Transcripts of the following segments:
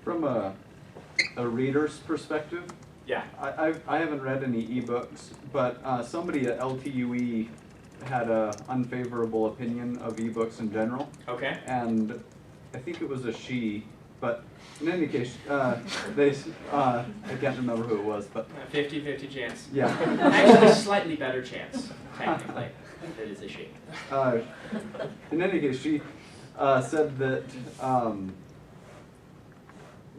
From a reader's perspective, Yeah. I haven't read any ebooks, but somebody at LTUE had a unfavorable opinion of ebooks in general. Okay. And I think it was a she, but in any case, they I can't remember who it was, but 50-50 chance. yeah. Actually, slightly better chance, technically. It is a she. In any case, she said that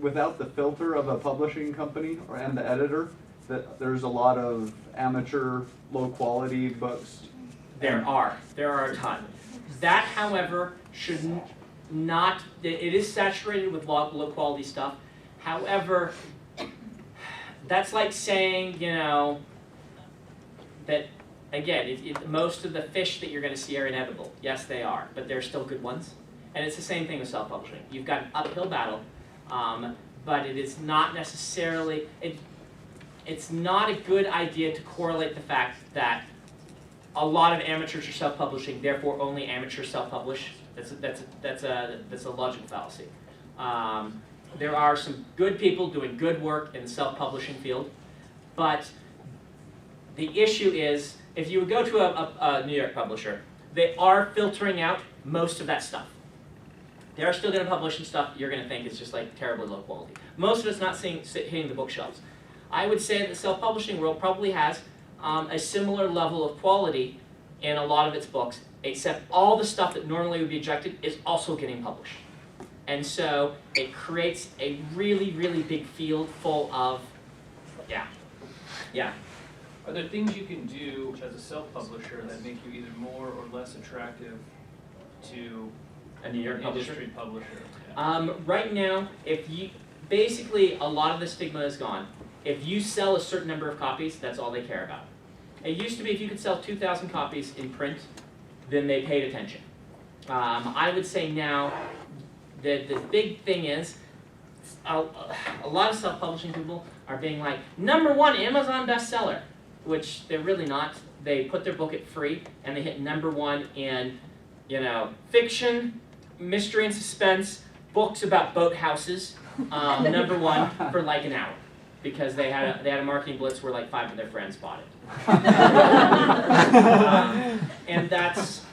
without the filter of a publishing company and the editor, that there's a lot of amateur, low-quality books. There are a ton. That, however, should not, it is saturated with low quality stuff. However, that's like saying, you know, that, again, most of the fish that you're going to see are inedible. Yes, they are, but they're still good ones. And it's the same thing with self-publishing. You've got an uphill battle, but it is not necessarily, it's not a good idea to correlate the fact that a lot of amateurs are self-publishing, therefore only amateurs self-publish. That's a logical fallacy. There are some good people doing good work in the self-publishing field, but the issue is, if you would go to a New York publisher, they are filtering out most of that stuff. They are still going to publish some stuff you're going to think is just like terribly low quality. Most of it's not hitting the bookshelves. I would say that the self-publishing world probably has a similar level of quality in a lot of its books, except all the stuff that normally would be ejected is also getting published. And so it creates a really, really big field full of, yeah. Are there things you can do as a self-publisher that make you either more or less attractive to A New York publisher? industry publisher? Right now, basically a lot of the stigma is gone. If you sell a certain number of copies, that's all they care about. It used to be if you could sell 2,000 copies in print, then they paid attention. I would say now that the big thing is a lot of self-publishing people are being like, #1 Amazon bestseller, which they're really not. They put their book at free and they hit #1 in, you know, fiction, mystery and suspense, books about boathouses, #1 for like an hour. Because they had a marketing blitz where like 5 of their friends bought it. And that's,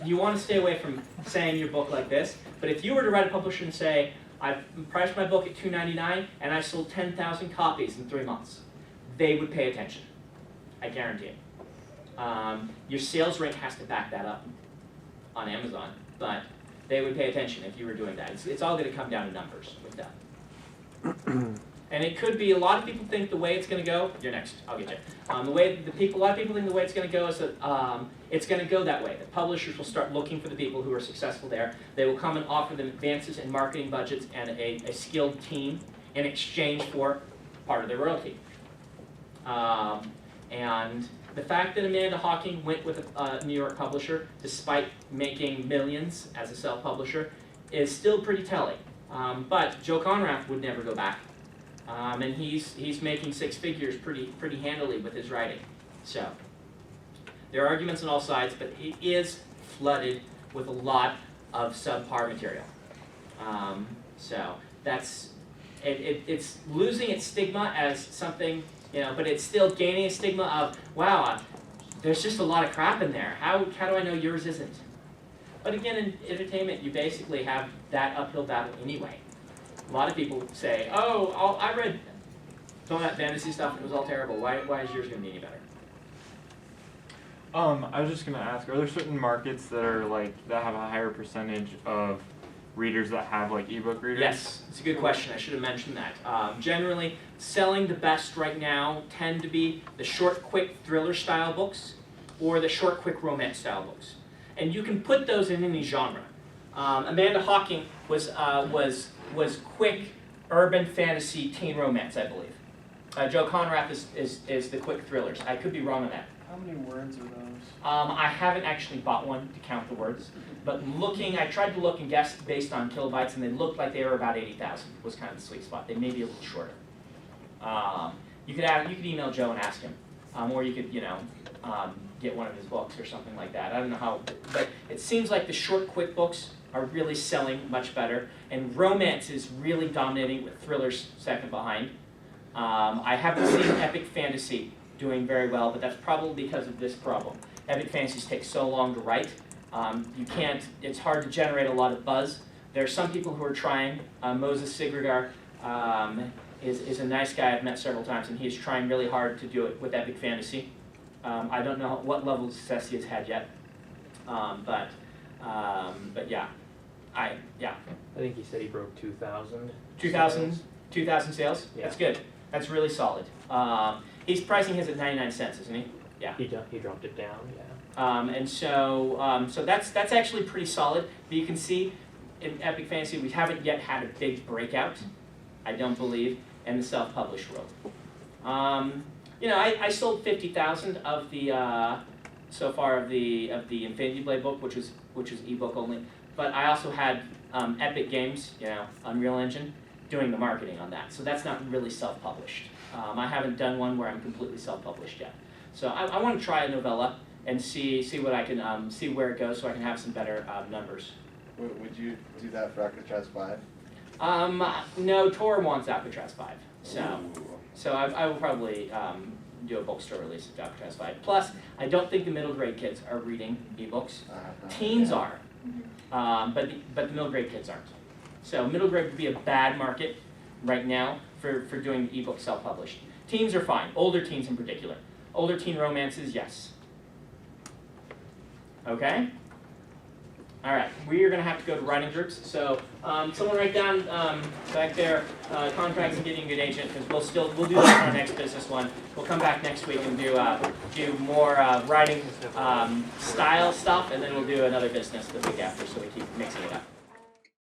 you want to stay away from saying your book like this, but if you were to write a publisher and say, I've priced my book at $2.99 and I sold 10,000 copies in 3 months, they would pay attention. I guarantee it. Your sales rate has to back that up on Amazon, but they would pay attention if you were doing that. It's all going to come down to numbers with that. And it could be, a lot of people think the way it's going to go, you're next, I'll get you. A lot of people think the way it's going to go is that it's going to go that way. The publishers will start looking for the people who are successful there. They will come and offer them advances in marketing budgets and a skilled team in exchange for part of their royalty. And the fact that Amanda Hawking went with a New York publisher, despite making millions as a self-publisher, is still pretty telling. But Joe Conrath would never go back, and he's making 6 figures pretty handily with his writing. So there are arguments on all sides, but it is flooded with a lot of subpar material. So that's it's losing its stigma as something, you know, but it's still gaining a stigma of, wow, there's just a lot of crap in there. How do I know yours isn't? But again, in entertainment, you basically have that uphill battle anyway. A lot of people say, oh, I read some of that fantasy stuff and it was all terrible. Why is yours going to be any better? I was just going to ask, are there certain markets that are that have a higher percentage of readers that have ebook readers? Yes, it's a good question. I should have mentioned that. Generally, selling the best right now tend to be the short, quick thriller style books or the short, quick romance style books. And you can put those in any genre. Amanda Hawking was quick urban fantasy teen romance, I believe. Joe Conrath is the quick thrillers. I could be wrong on that. How many words are those? I haven't actually bought one to count the words, but I tried to look and guess based on kilobytes, and they looked like they were about 80,000 was kind of the sweet spot. They may be a little shorter. You could email Joe and ask him, or you could get one of his books or something like that. I don't know how, but it seems like the short, quick books are really selling much better, and romance is really dominating with thrillers second behind. I haven't seen epic fantasy doing very well, but that's probably because of this problem. Epic fantasies take so long to write. You can't, it's hard to generate a lot of buzz. There are some people who are trying. Moses Sigridar is a nice guy I've met several times, and he's trying really hard to do it with epic fantasy. I don't know what level of success he has had yet, but yeah, I think he said he broke 2,000. 2,000 sales? Yeah. That's good. That's really solid. He's pricing his at 99 cents, isn't he? Yeah. He dropped it down, yeah. And so that's actually pretty solid. But you can see in Epic Fantasy we haven't yet had a big breakout, I don't believe, in the self-published world. I sold 50,000 of the so far of the Infinity Blade book, which was ebook only. But I also had Epic Games, Unreal Engine, doing the marketing on that. So that's not really self-published. I haven't done one where I'm completely self-published yet. So I want to try a novella and see what I can see where it goes, so I can have some better numbers. Would you do that for Alcatraz 5? No, Tor wants Alcatraz 5, so I will probably do a bookstore release of Alcatraz 5. Plus, I don't think the middle grade kids are reading ebooks. Teens are, but the middle grade kids aren't. So middle grade would be a bad market right now for doing the ebook self-published. Teens are fine, older teens in particular. Older teen romances, yes. Okay? All right, we are going to have to go to writing groups. So someone write down back there contracts and getting a good agent, because we'll do that in our next business one. We'll come back next week and do more writing style stuff, and then we'll do another business the week after, so we keep